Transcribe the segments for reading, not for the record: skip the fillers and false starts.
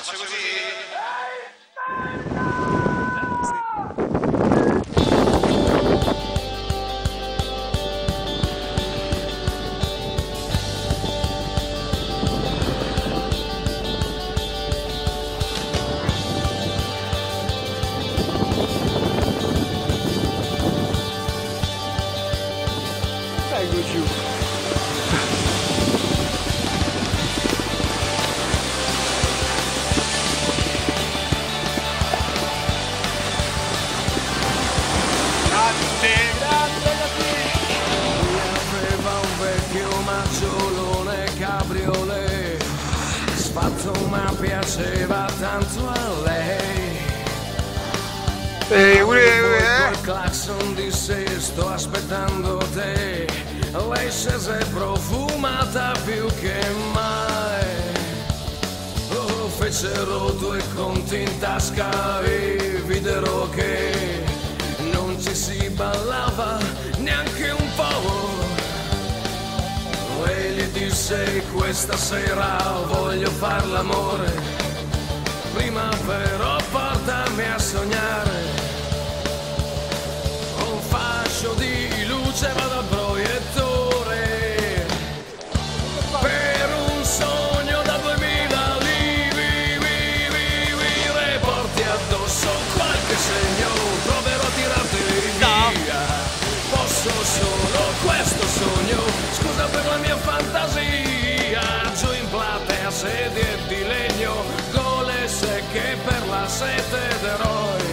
faccio così. Ecco giù. Aveva un vecchio maggiolone cabriolet sfatto ma piaceva tanto a lei. Col clacson disse sto aspettando te. Lei scese profumata più che mai. Oh, fecero due conti in tasca e videro che non ci si ballava neanche un po'. E gli disse questa sera voglio far l'amore, prima però portami a sognare. Un fascio di luce vado al proiettore per un sogno da 2000 lire. Porti addosso qualche segno, proverò a tirarti via. Posso solo questo sogno, scusa per la mia fantasia. Giù in platea sedie di legno, gole secche per la sete d'eroi.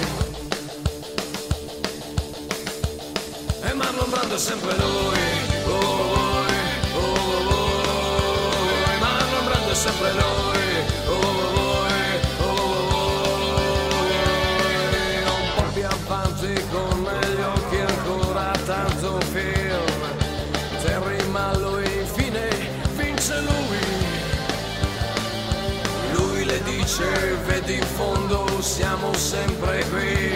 E Marlon Brando è sempre lui, oh, oh, oh, oh. Marlon Brando è sempre lui, oh, oh, oh. Un po' più avanti con negli occhi ancora tanto film. Terry Mallo e infine vince lui. Lui le dice vedi in fondo siamo sempre qui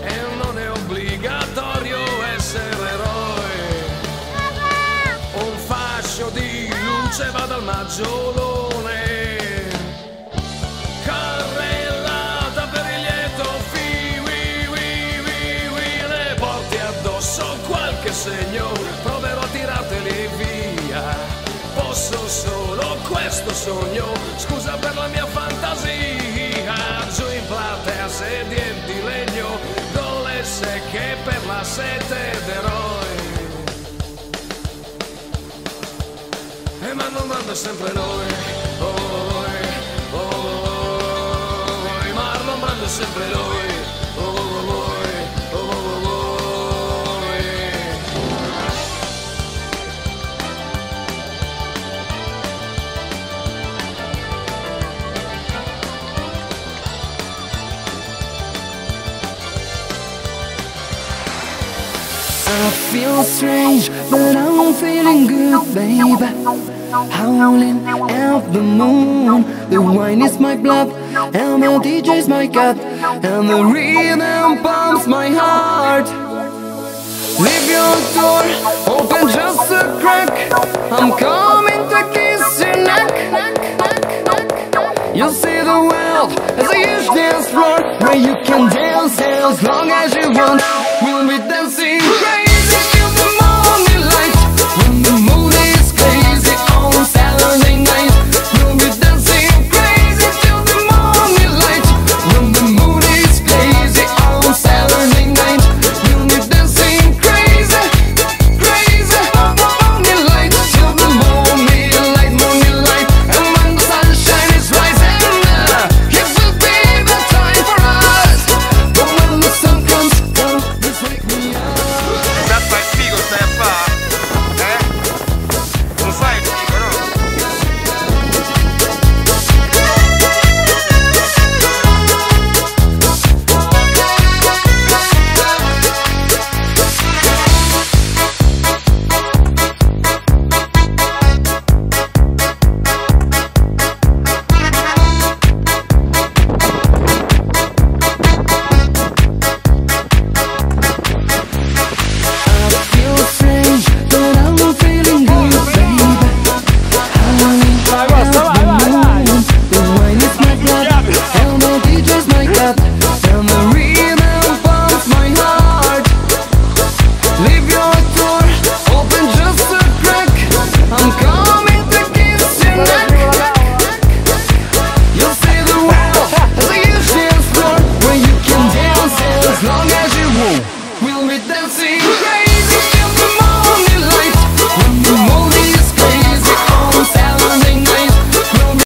e non è obbligatorio essere eroi. Un fascio di luce va dal maggiolone, carrellata per il lieto le porti addosso qualche segno, proverò a tirarteli via. Posso solo questo sogno, scusa per la mia fantasia. Giù in platea sedie di legno, gole secche per la sete d'eroi. E Marlon Brando è sempre noi, oh, oh, oh, oh. Marlon Brando è sempre noi, oh, oh, oh, oh, oh, oh. I feel strange, but I'm feeling good, baby. Howling at the moon. The wine is my blood, and the DJ's my cut, and the rhythm pumps my heart. Leave your door open just a crack. I'm coming to kiss your neck. You'll see the world as a huge dance floor where you can dance as long as you want. We'll be dancing crazy till the morning light. When the mood is crazy on Saturday night, we'll be dancing crazy till the morning light. When the mood is crazy on Saturday night, we'll be dancing crazy, crazy on the morning light till the morning light, morning light. And when the sunshine is rising, it will be the time for us. But when the sun comes down, please wake me up. we'll be dancing